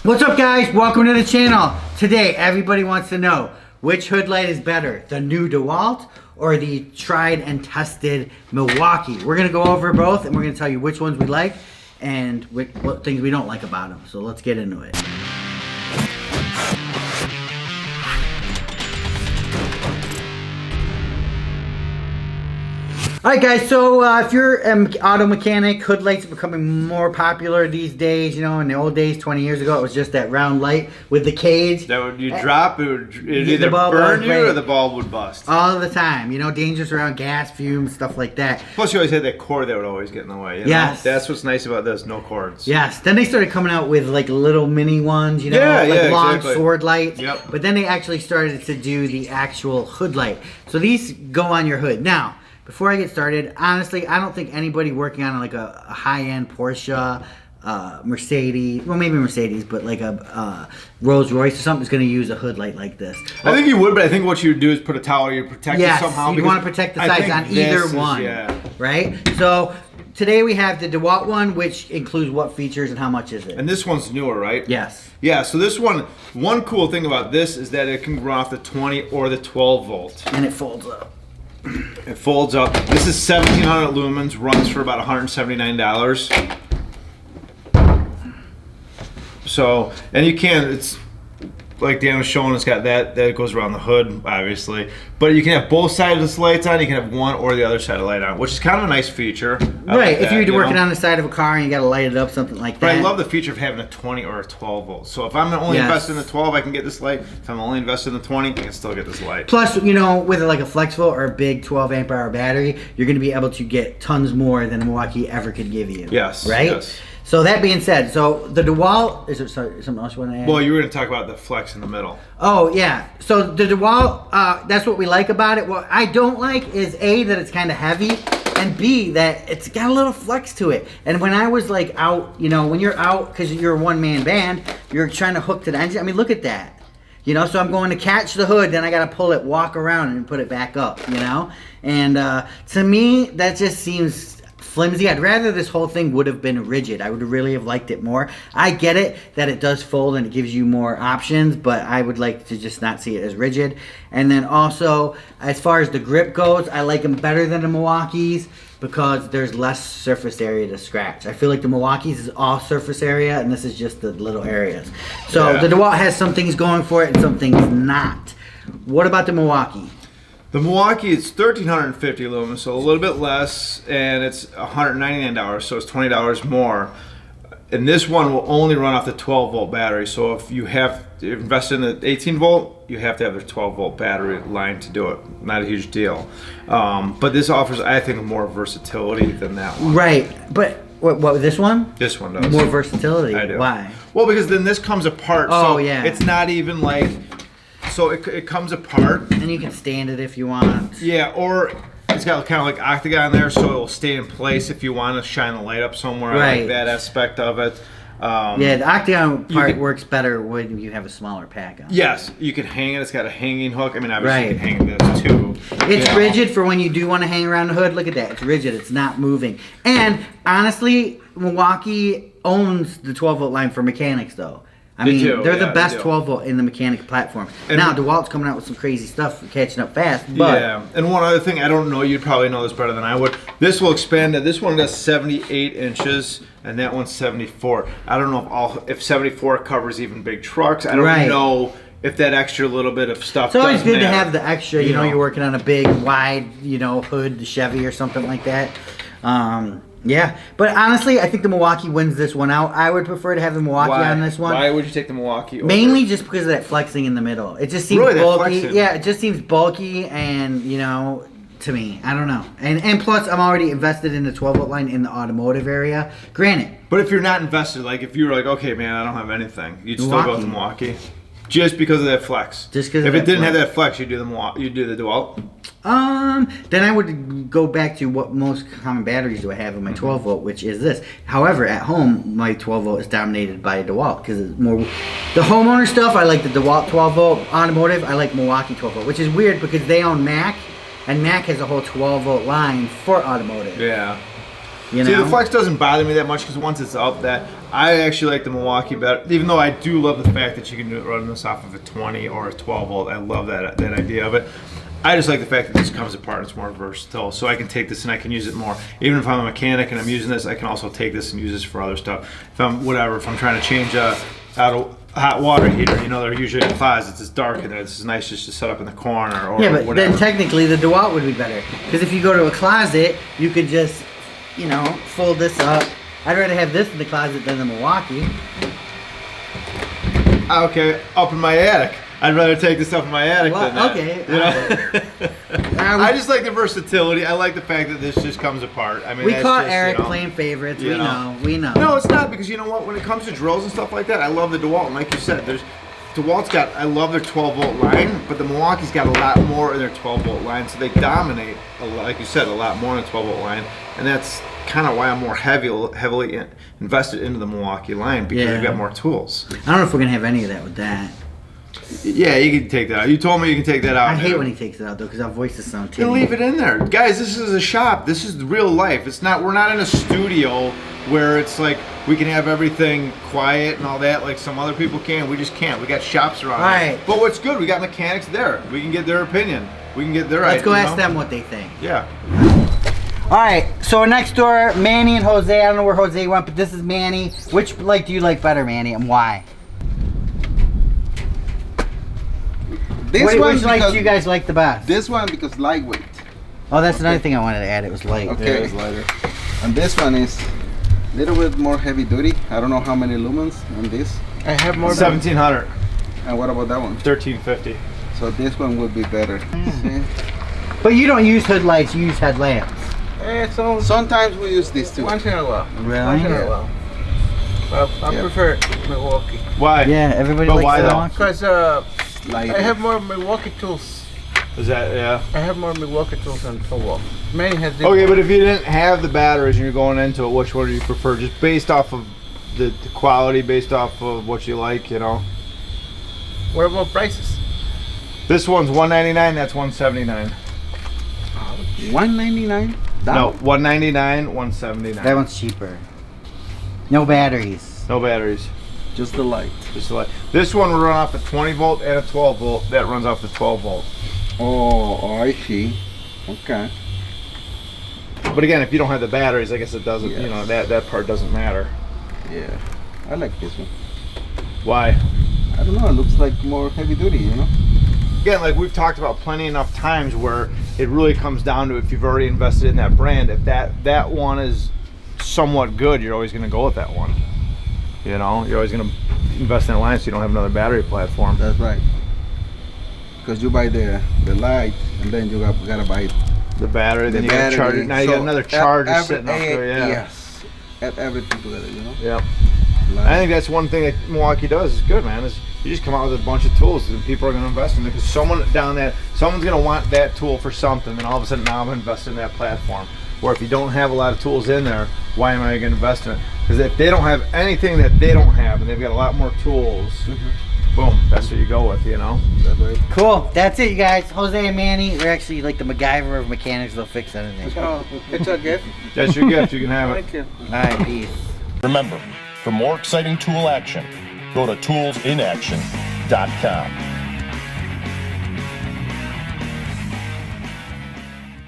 What's up, guys? Welcome to the channel. Today, everybody wants to know which hood light is better, the new DEWALT or the tried and tested Milwaukee. We're going to go over both and we're going to tell you which ones we like and what things we don't like about them. So let's get into it. Alright guys, so if you're an auto mechanic, hood lights are becoming more popular these days. You know, in the old days, 20 years ago, it was just that round light with the cage. That would you drop, it'd either burn you or the bulb would bust. All the time, you know, dangerous around gas fumes, stuff like that. Plus you always had that cord that would always get in the way. You know? Yes. That's what's nice about this, no cords. Yes, then they started coming out with like little mini ones, you know, like long sword lights. Yep. But then they actually started to do the actual hood light. So these go on your hood. Now, before I get started, honestly, I don't think anybody working on like a high-end Porsche, Mercedes, well maybe Mercedes, but like a Rolls Royce or something is going to use a hood light like this. I think you would, but I think what you would do is put a towel, you protect it somehow. You want to protect the sides on either one, right? So today we have the DEWALT one, which includes what features and how much is it? And this one's newer, right? Yes. Yeah, so this one cool thing about this is that it can run off the 20 or the 12 volt. And it folds up. It folds up. This is 1700 lumens, runs for about $179. So, and you can, it's like Dan was showing, it's got that goes around the hood, obviously. But you can have both sides of the lights on, you can have one or the other side of the light on, which is kind of a nice feature. Right, if you're working on the side of a car and you gotta light it up, something like that. But I love the feature of having a 20 or a 12 volt. So if I'm only invested in the 12, I can get this light. If I'm only invested in the 20, I can still get this light. Plus, you know, with like a flex volt or a big 12 amp hour battery, you're gonna be able to get tons more than Milwaukee ever could give you. Yes. Right? Yes. So that being said, so the DEWALT, is there something else you want to add? Well, you were going to talk about the flex in the middle. Oh, yeah. So the DEWALT, that's what we like about it. What I don't like is A, that it's kind of heavy, and B, that it's got a little flex to it. And when I was like out, you know, when you're out, because you're a one-man band, you're trying to hook to the engine. I mean, look at that. You know, so I'm going to catch the hood, then I got to pull it, walk around, and put it back up, you know? And to me, that just seems flimsy. I'd rather this whole thing would have been rigid. I would really have liked it more. I get it that it does fold and it gives you more options, but I would like to just not see it as rigid. And then also, as far as the grip goes, I like them better than the Milwaukee's because there's less surface area to scratch. I feel like the Milwaukee's is all surface area and this is just the little areas. So the DEWALT has some things going for it and some things not. What about the Milwaukee? The Milwaukee is 1,350 lumens, so a little bit less, and it's $199, so it's $20 more. And this one will only run off the 12 volt battery, so if you have to invest in the 18 volt, you have to have the 12 volt battery line to do it. Not a huge deal. But this offers, I think, more versatility than that one. Right, but what this one? This one does. More versatility. I do. Why? Well, because then this comes apart, so it's not even like... So it comes apart. And you can stand it if you want. Yeah, or it's got kind of like octagon there, so it will stay in place if you want to shine the light up somewhere. Right. I like that aspect of it. Yeah, the octagon part works better when you have a smaller pack on. Yes, you can hang it. It's got a hanging hook. I mean, obviously you can hang this too. It's rigid for when you do want to hang around the hood. Look at that. It's rigid. It's not moving. And honestly, Milwaukee owns the 12 volt line for mechanics, though. I mean, they're the best 12 volt in the mechanic platform. And now, DEWALT's coming out with some crazy stuff, catching up fast. But yeah, and one other thing, I don't know, you'd probably know this better than I would. This will expand. This one does 78 inches, and that one's 74. I don't know if 74 covers even big trucks. I don't know if that extra little bit of stuff. It's always good to have the extra. You know, you're working on a big, wide, you know, hood, Chevy or something like that. Yeah, but honestly, I think the Milwaukee wins this one out. I would prefer to have the Milwaukee on this one. Why would you take the Milwaukee over? Mainly just because of that flexing in the middle. It just seems bulky. Yeah, it just seems bulky and, you know, to me, I don't know. And plus, I'm already invested in the 12 volt line in the automotive area. Granted. But if you're not invested, like if you were like, okay, man, I don't have anything, you'd still go with the Milwaukee. Just because of that flex. Just because if it didn't have that flex, you'd do the DEWALT. Then I would go back to what most common batteries do I have in my 12 volt, which is this. However, at home, my 12 volt is dominated by DEWALT because it's more the homeowner stuff. I like the DEWALT 12 volt. Automotive, I like Milwaukee 12 volt, which is weird because they own Mac, and Mac has a whole 12 volt line for automotive. Yeah. You know? See, the flex doesn't bother me that much because once it's up, that I actually like the Milwaukee better. Even though I do love the fact that you can run this off of a 20 or a 12 volt. I love that idea of it. I just like the fact that this comes apart. It's more versatile, so I can take this and I can use it more. Even if I'm a mechanic and I'm using this, I can also take this and use this for other stuff. If I'm trying to change out a hot water heater, you know, they're usually in closets. It's dark in there. This is nice just to set up in the corner or yeah, but whatever. then technically the DEWALT would be better because if you go to a closet, you could just, you know, fold this up. I'd rather have this in the closet than the Milwaukee. Okay, up in my attic. I'd rather take this up in my attic than that. Okay. You know? I just like the versatility. I like the fact that this just comes apart. I mean, We that's caught just, Eric you know, playing favorites. you We know. No, it's not, because you know what? When it comes to drills and stuff like that, I love the DEWALT. And like you said, DEWALT's got, I love their 12 volt line, but the Milwaukee's got a lot more in their 12 volt line, so they dominate, like you said, a lot more in the 12 volt line, and that's kind of why I'm more heavily invested into the Milwaukee line, because they've got more tools. I don't know if we're gonna have any of that with that. Yeah, you can take that out. You told me you can take that out. I hate when he takes it out though, because our voices sound too. You leave it in there, guys. This is a shop. This is real life. It's not. We're not in a studio where it's like we can have everything quiet and all that, like some other people can. We just can't. We got shops around. Right. But what's good? We got mechanics there. We can get their opinion. We can get their. Let's go ask them what they think. Yeah. All right. So next door, Manny and Jose. I don't know where Jose went, but this is Manny. Which do you like better, Manny, and why? Which do you guys like the best? This one because lightweight. Oh, that's another thing I wanted to add. It was light. Okay. Yeah, it was lighter. And this one is a little bit more heavy duty. I don't know how many lumens on this. I have more 1700. And what about that one? 1350. So this one would be better. See? But you don't use hood lights. You use headlamps. so Sometimes we use this too. once in a while. Really? Once in a while. I prefer Milwaukee. Why? Yeah, everybody But likes why the though? one. Because Lighter. I have more Milwaukee tools. Is that I have more Milwaukee tools than Milwaukee. Many has different. okay? But if you didn't have the batteries and you're going into it, which one do you prefer? Just based off of the quality, based off of what you like, you know. What about prices? This one's $199. That's $179. $199. No, $199, $179. That one's cheaper. No batteries. No batteries. Just the light. Just like this one will run off a 20 volt and a 12 volt. That runs off the 12 volt. Oh, I see. Okay. But again, if you don't have the batteries, I guess it doesn't. Yes. You know, that part doesn't matter. Yeah. I like this one. Why? I don't know. It looks like more heavy duty, you know? Again, like we've talked about plenty enough times, where it really comes down to if you've already invested in that brand. If that one is somewhat good, you're always going to go with that one. You know, you're always going to invest in a line so you don't have another battery platform. That's right. Because you buy the light and then you gotta buy The battery, then you got to charge it. Now you got another charger sitting up there. Yeah. Yes. Add everything together, you know? Yeah. Light. I think that's one thing that Milwaukee does is good, man. Is you just come out with a bunch of tools and people are going to invest in it because someone's going to want that tool for something, and all of a sudden now I'm investing in that platform. Where if you don't have a lot of tools in there, why am I going to invest in it? Because if they don't have anything that they don't have and they've got a lot more tools, boom, that's what you go with, you know? That's right. Cool. That's it, you guys. Jose and Manny, they're actually like the MacGyver of mechanics. They'll fix anything. Oh, it's a gift. That's your gift. You can have it. Thank you. All right, peace. Remember, for more exciting tool action, go to toolsinaction.com.